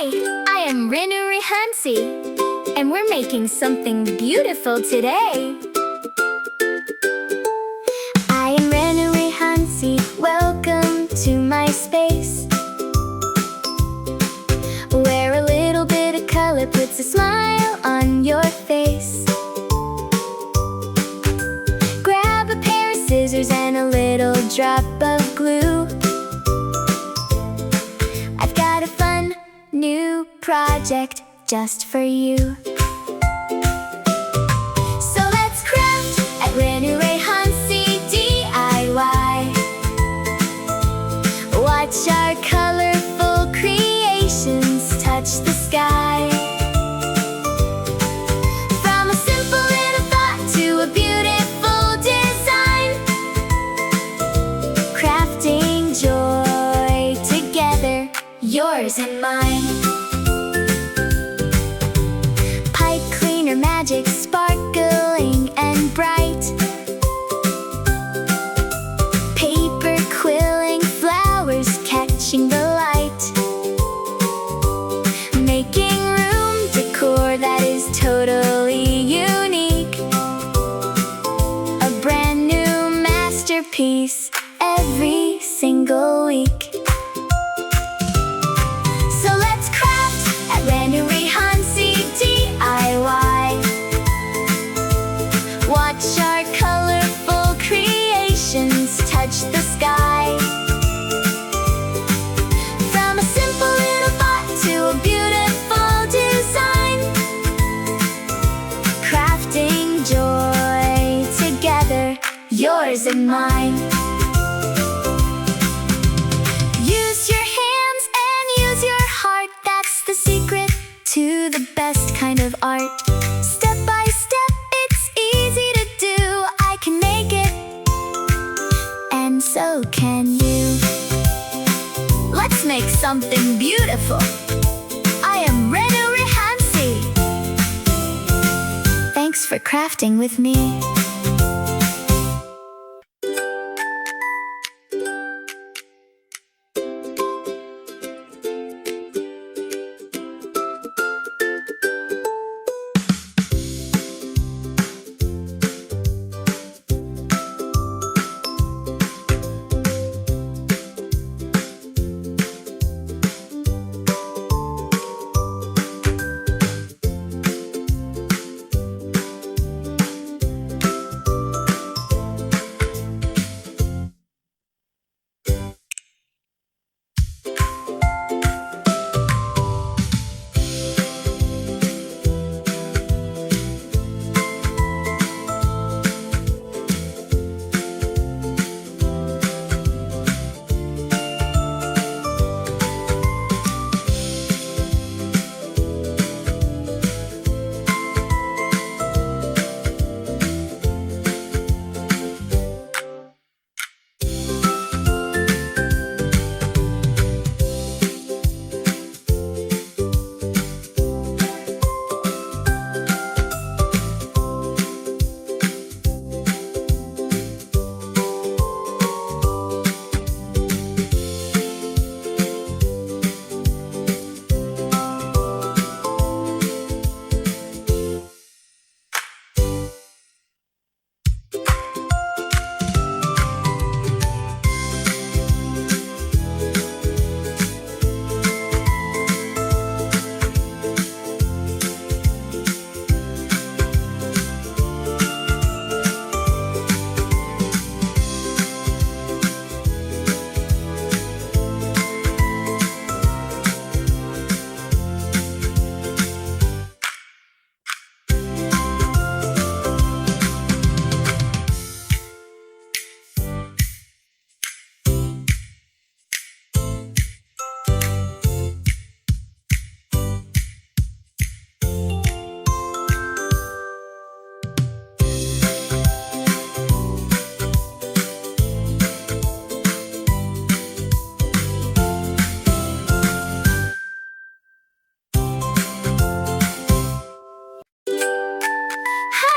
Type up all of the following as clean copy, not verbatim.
Hi, I am Renu Rehansi, and we're making something beautiful today. I am Renu Rehansi, welcome to my space, where a little bit of color puts a smile on your face. Grab a pair of scissors and a little drop of glue. I've got a fun new project just for you. So let's craft at Renu Rehansi DIY. Watch our colorful creations touch the sky. From a simple little thought to a beautiful design, crafting joy together, yours and mine. Pipe cleaner magic sparkling and bright, paper quilling flowers catching the light, making room decor that is totally unique. A brand new masterpiece every single week. So let's craft at Renu Rehansi DIY. Watch our colorful creations touch the sky. From a simple little thought to a beautiful design, crafting joy together, yours and mine. Use your hands and use your heart, that's the secret to the best kind of art. Step by step, it's easy to do. I can make it, and so can you. Let's make something beautiful. I am Renu Rehansi. Thanks for crafting with me.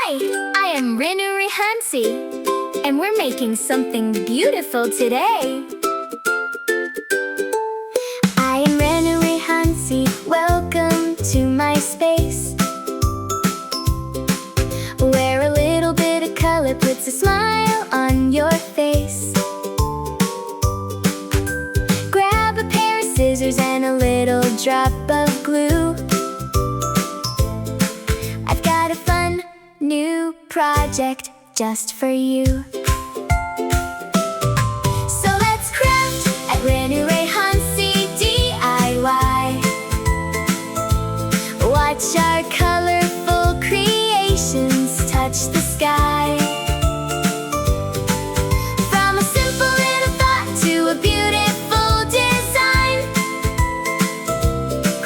I am Renu Rehansi, and we're making something beautiful today. I am Renu Rehansi, well into my space, where a little bit of color puts a smile on your face. Grab a pair of scissors and a little drop of glue. I've got a fun new project just for you. So let's craft at Renu Rehansi DIY. Watch our colorful creations touch the sky. From a simple little thought to a beautiful design,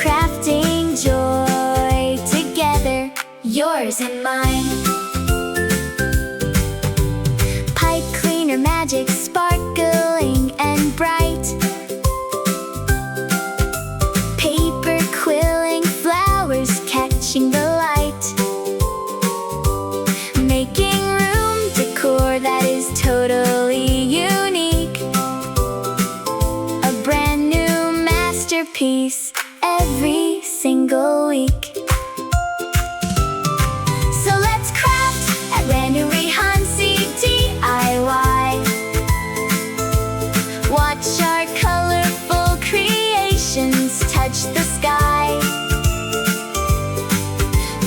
crafting joy together, yours and mine. Pipe cleaner magic sparkling and bright, paper quilling flowers catching the light, making room decor that is totally unique. A brand new masterpiece every single week. So let's craft at Renu Rehansi DIY. Watch our colorful creations touch the sky.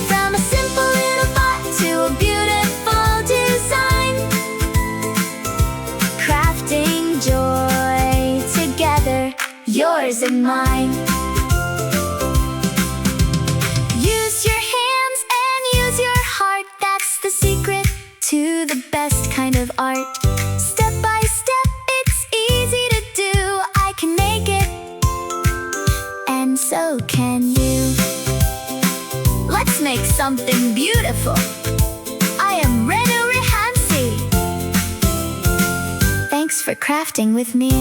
From a simple little thought to a beautiful design, crafting joy together, yours and mine. Use your hands and use your heart. That's the secret to the best kind of art. Step by step, it's easy to do. I can make it, and so can you. Let's make something beautiful. I am Renu Rehansi. Thanks for crafting with me.